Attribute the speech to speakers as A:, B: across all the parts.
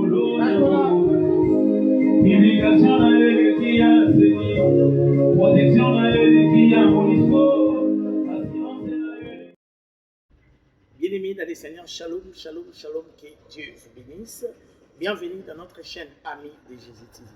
A: Bien-aimés dans les Seigneurs, shalom, shalom, shalom, que Dieu vous bénisse. Bienvenue dans notre chaîne Amis de Jésus TV.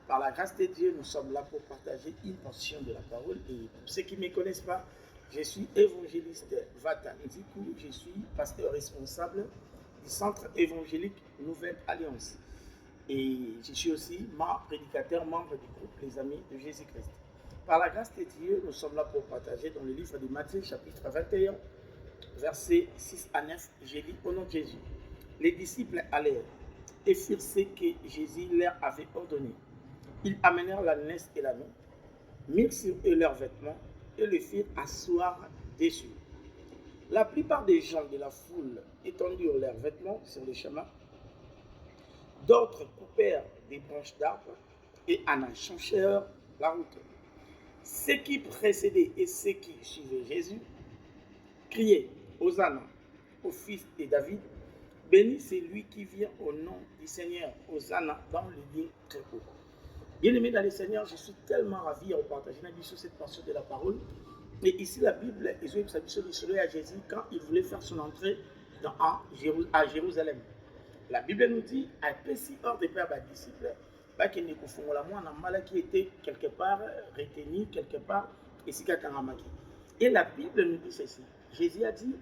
A: Par la grâce de Dieu, nous sommes là pour partager une portion de la parole. Et pour ceux qui ne me connaissent pas, je suis évangéliste Vata Nzikou, je suis pasteur responsable du centre évangélique Nouvelle Alliance. Et je suis aussi prédicateur, membre du groupe Les Amis de Jésus-Christ. Par la grâce de Dieu, nous sommes là pour partager dans le livre de Matthieu, chapitre 21, versets 6 à 9. J'ai dit au nom de Jésus. Les disciples allèrent et firent ce que Jésus leur avait ordonné. Ils amenèrent l'ânesse et l'agneau, mirent sur eux leurs vêtements et le firent asseoir dessus. La plupart des gens de la foule étendirent leurs vêtements sur le chemin. D'autres coupèrent des branches d'arbres et en changèrent la route. Ceux qui précédaient et ceux qui suivaient Jésus criaient Hosanna au fils de David. Béni c'est lui qui vient au nom du Seigneur. Hosanna dans le lieu très haut. Bien-aimés dans le Seigneur, je suis tellement ravi de partager cette portion de la parole. Et ici, la Bible, ils ont dit à Jésus quand il voulait faire son entrée à Jérusalem. La Bible nous dit, à Pessi hors des pères disciples, qui était quelque part retenu, quelque part, et la Bible nous dit ceci. Jésus a dit,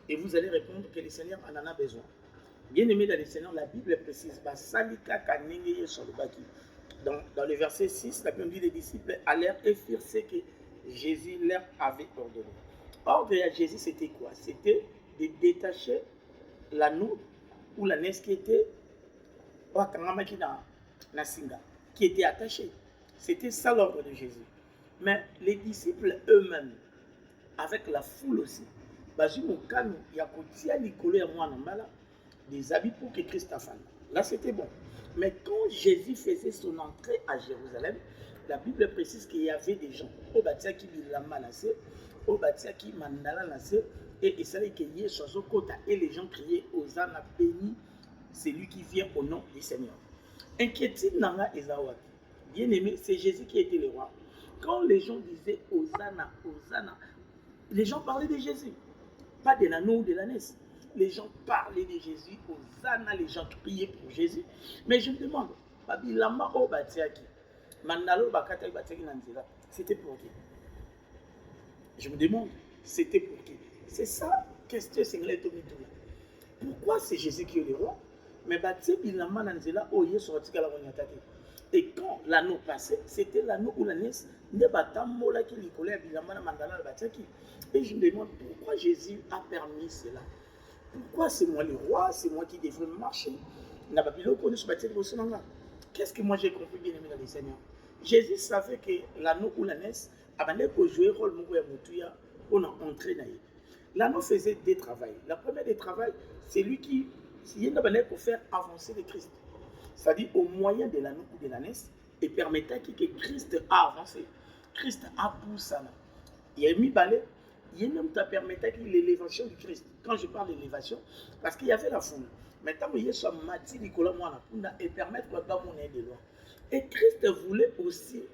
A: et vous allez répondre que le Seigneur en a besoin. Bien-aimé dans le Seigneur, la Bible précise, dans le verset 6, la Bible dit les disciples allèrent et firent ce que Jésus leur avait ordonné. Ordre à Jésus, c'était quoi? C'était de détacher l'anneau ou l'ânesse qui était qui était attaché. C'était ça l'ordre de Jésus. Mais les disciples eux-mêmes, avec la foule aussi, des habits pour que Christ fasse. Là, c'était bon. Mais quand Jésus faisait son entrée à Jérusalem, la Bible précise qu'il y avait des gens. Au bâtiment qui bilamassé, au bâtiment qui mandala nassé, et il savait qu'il y ait et les gens criaient Hosanna, béni, c'est lui qui vient au nom du Seigneur. Inquiétude nanga ezawaki. Bien aimé, c'est Jésus qui était le roi. Quand les gens disaient Hosanna, Hosanna, les gens parlaient de Jésus, pas de l'anneau ou de l'ânesse. Les gens parlaient de Jésus, Hosanna, les gens criaient pour Jésus. Mais je me demande, Babilama o batiaki, Mandalo bakata batiaki nanzela, c'était pour qui? Je me demande, c'était pour qui? C'est ça, question Seigneur Tomitoula. Pourquoi c'est Jésus qui est le roi? Mais batiaki bilama nanzela oye sorti kala wanyataki. Et quand l'anneau passait, c'était l'anneau ou l'ânesse ne batamola qui nicolait bilama na mandala batiaki. Et je me demande pourquoi Jésus a permis cela. Pourquoi c'est moi le roi, c'est moi qui devrais marcher? Qu'est-ce que moi j'ai compris, bien aimé dans les Seigneurs? Jésus savait que l'anneau ou l'ânesse avait joué un rôle pour entrer dans. L'anneau faisait des travaux. La première des travaux, c'est lui qui pour faire avancer le Christ. C'est-à-dire au moyen de l'anneau ou de l'ânesse, et permettait que Christ a avancé. Christ a poussé. Il a mis balai. Il même permettait l'élévation du Christ. Quand je parle d'élévation, parce qu'il y avait la foule. Maintenant, il y a soit Mati, Nicolas, moi, et permettre de mon aide de loin. Et Christ voulait aussi,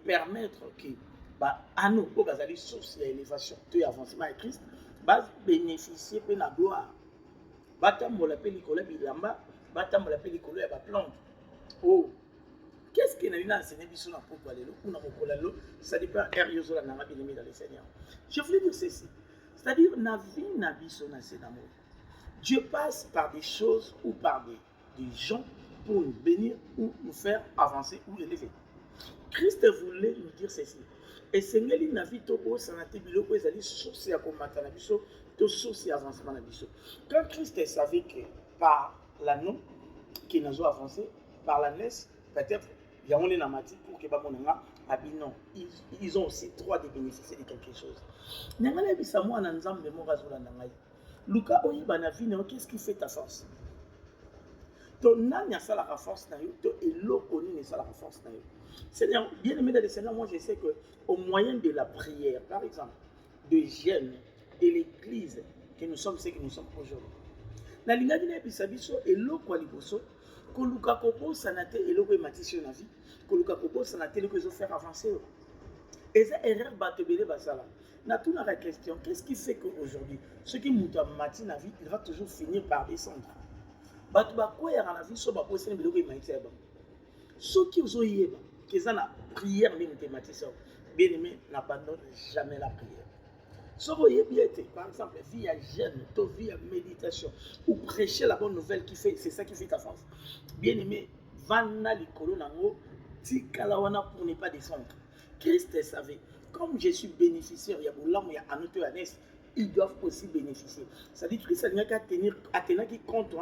A: permettre que, à nous, pour les sources d'élévation, de l'avancement de Christ, bénéficier de la gloire. Batam, on l'appelle Nicolas Bilamba, Batam, on l'appelle Nicolas Plante. Oh! Qu'est-ce qu'il y a enseigné ça dépend dans le Seigneur. Je voulais dire ceci. C'est-à-dire, Dieu passe par des choses ou par des gens pour nous bénir ou nous faire avancer ou élever. Christ voulait nous dire ceci. Et Seigneur, il n'a vu tout ça n'a été biloko ezali source à combattre na biso, to source à avancement na biso. Quand Christ savait que par l'anneau qui nous a avancé, par l'ânesse, peut-être pour que non, ils ont aussi droit de bénéficier de quelque chose. Luka qu'est-ce qui fait ta force? Ton âme a ça la force, ton élo ça la force. Seigneur, bien aimé dans le Seigneur, moi je sais qu'au moyen de la prière, par exemple, de jeûne, de l'église, que nous sommes ce que nous sommes aujourd'hui. Nalingaki na ebisa biso eloko ya liboso koluka kobosana te eloko ematisi yo na vie, koluka kobosana te eloko ezofaire avancer yo. Eza erreur bato ebele basala. Natuna la question, qu'est-ce qui fait qu'aujourd'hui, ce qui moto amati na vie, il va toujours finir par descendre. Bato bakweyaka na vie so babosani biloko ematisi ya bango. Soki ozoyeba keza na prière nde moto ematisi yo, bien aimé, n'abandonne jamais la prière. Par exemple, vie à jeûne, vie à méditation, ou prêcher la bonne nouvelle, c'est ça qui fait ta force. Bien aimé, vana likolo nango, tikalawana pour ne pas descendre. Christ savait, comme je suis bénéficiaire, il y a beaucoup de anoto anes, ils doivent aussi bénéficier. C'est-à-dire que Christ n'a qu'à tenir qui compte,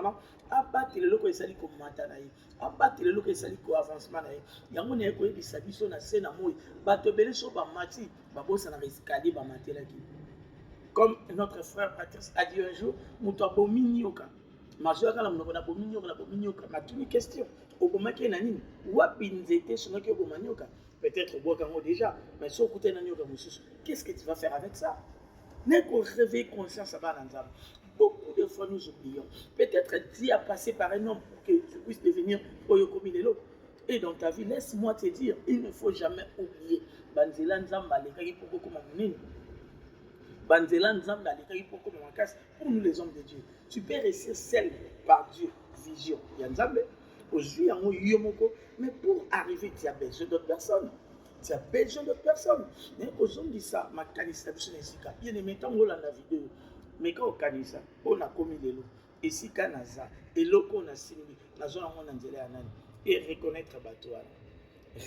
A: abattre le loco et sali comme matanaï, abattre le loco et sali comme avancement. Il y a un monde qui est sabiso na sena moi, batobele so ba mati, babo ça na escalier ba matela qui. Comme notre frère Patrice a dit un jour, muto abominyoka. Mazoaka la mnoko na abominyoka, ma tuni question. Obomaki na nini? Wapi nzete sonoki obomanyoka? Peut-être au bois déjà, mais si on écoute un agneau comme ça, qu'est-ce que tu vas faire avec ça? N'est qu'on réveille conscience à Balanzam. Beaucoup de fois nous oublions. Peut-être Dieu a passé par un homme pour que tu puisses devenir Oyokomilelo. Et dans ta vie, laisse-moi te dire, il ne faut jamais oublier. Banzela Nzamba, les Kagi Poko comme Mounine. Banzela Nzamba, les Kagi Poko comme Makas. Pour nous les hommes de Dieu, tu peux rester seul par Dieu. Vision. Yanzambe. Aujourd'hui, en Yomoko, mais pour arriver, tu as besoin d'autres personnes. Tu as besoin d'autres personnes. Mais aujourd'hui, dit ça, ma canisa, bien aimé, tant que la vidéo, mais quand on canisa, on a commis les lots. Et si Kanaza, et l'oko on a signé, la zone on a dit et reconnaître Batoua.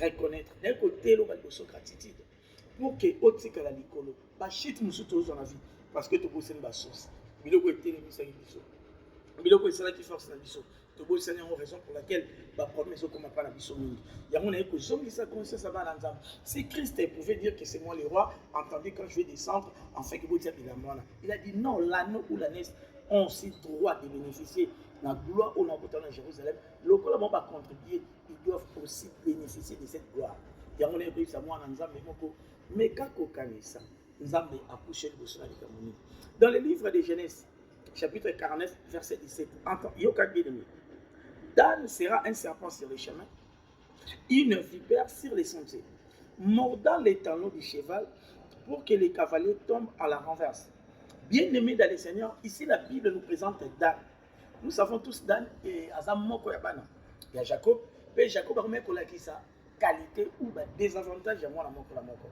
A: Reconnaître. D'un côté, l'on va de gratitude. Pour que, au-dessus de la licolo, pas chute nous dans la vie. Parce que tu bosses une source. Mais le côté, les mises à l'issue. Mais le côté, c'est là qui force la mission. C'est une raison pour laquelle la promesse ne commence pas la mission. Si Christ pouvait dire que c'est moi le roi, entendez quand je vais descendre, enfin que vous dites il a dit non, l'anneau ou l'année ont aussi droit de bénéficier de la gloire au nom de Jérusalem. Le Colombo va contribuer, ils doivent aussi bénéficier de cette gloire. Mais quand on connaît ça, nous avons accouché de Bossona de Cameroun. Dans le livre de Genèse, chapitre 49, verset 17, Yoka bien-aimé. Dan sera un serpent sur les chemins, une vipère sur les sentiers, mordant les talons du cheval pour que les cavaliers tombent à la renverse. Bien-aimé dans le Seigneur, ici la Bible nous présente Dan. Nous savons tous Dan et Azamoko Yabana. Il y a Jacob, mais Jacob a remis sa qualité ou désavantage à moi la moko.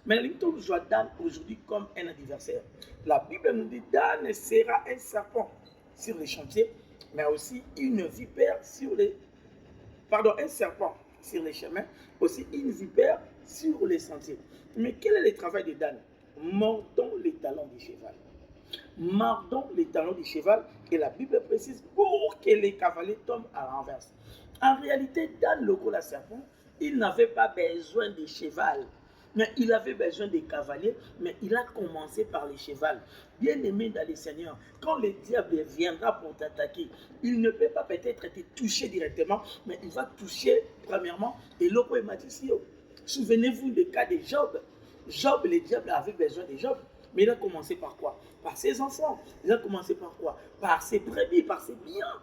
A: Mais nous voit Dan aujourd'hui comme un adversaire. La Bible nous dit Dan sera un serpent sur les chantiers, mais aussi une vipère sur les... un serpent sur les chemins, aussi une vipère sur les sentiers. Mais quel est le travail de Dan? Mordons les talons du cheval. Mordons les talons du cheval, et la Bible précise, pour que les cavaliers tombent à l'envers. En réalité, Dan, le la serpent, il n'avait pas besoin de cheval. Mais il avait besoin des cavaliers, mais il a commencé par les chevals. Bien-aimé dans le Seigneur, quand le diable viendra pour t'attaquer, il ne peut pas peut-être te toucher directement, mais il va toucher premièrement et l'autre est. Souvenez-vous du cas de Job. Job, le diable avait besoin de Job. Mais il a commencé par quoi? Par ses enfants. Il a commencé par quoi? Par ses brebis, par ses biens.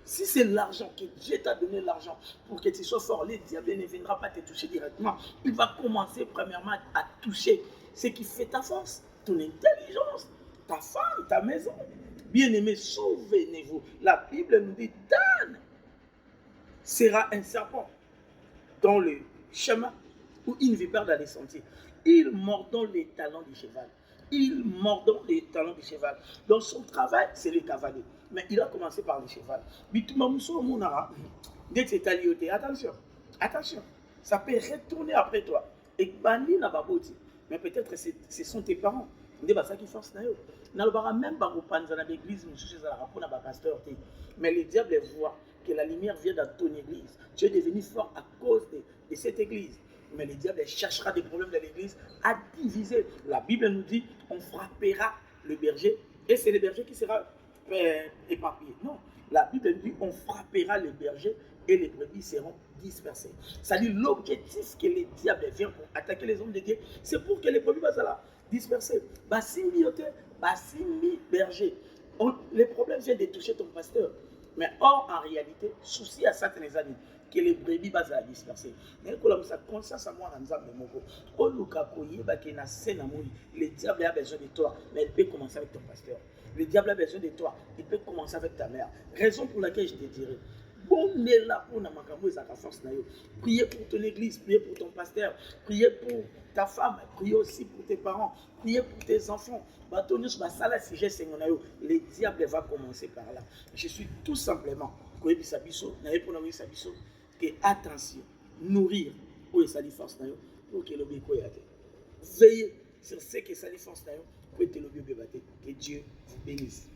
A: Si c'est l'argent, que Dieu t'a donné l'argent pour que tu sois fort, le diable ne viendra pas te toucher directement. Il va commencer premièrement à toucher ce qui fait ta force, ton intelligence, ta femme, ta maison. Bien-aimés, souvenez-vous, la Bible nous dit Dan sera un serpent dans le chemin ou une vipère dans les sentiers. Il mordant les talons du cheval. Il mordant les talons du cheval. Donc son travail, c'est les cavaliers. Mais il a commencé par le cheval. Attention, attention, ça peut retourner après toi. Et bandi na baboti. Mais peut-être ce sont tes parents. C'est ça qui force na yo. Na lo bara même ba kopanza na l'église mususu za rapona ba pasteur te. Mais le diable voit que la lumière vient dans ton église. Tu es devenu fort à cause de cette église. Mais le diable cherchera des problèmes dans l'église à diviser. La Bible nous dit, on frappera le berger et c'est le berger qui sera éparpillé. Non, la Bible nous dit, on frappera le berger et les brebis seront dispersées. C'est-à-dire l'objectif que le diable vient pour attaquer les hommes de Dieu, c'est pour que les brebis soient là, dispersés. Bah, symbioté, Bassimi berger. Les problèmes viennent de toucher ton pasteur. Mais or, en réalité, souci à certains amis que les brebis basent à disperser. Mais comme ça, conscience à moi, dans le moko. Au Lukakoye, le diable a besoin de toi, mais il peut commencer avec ton pasteur. Le diable a besoin de toi, il peut commencer avec ta mère. Raison pour laquelle je te dirais. Bon est là pour force. Priez pour ton église, priez pour ton pasteur, priez pour ta femme, priez aussi pour tes parents, priez pour tes enfants. Le diable va commencer par là. Je suis tout simplement que attention, nourrir pour que force pour que le veillez sur ce que ça force pour que Dieu vous bénisse.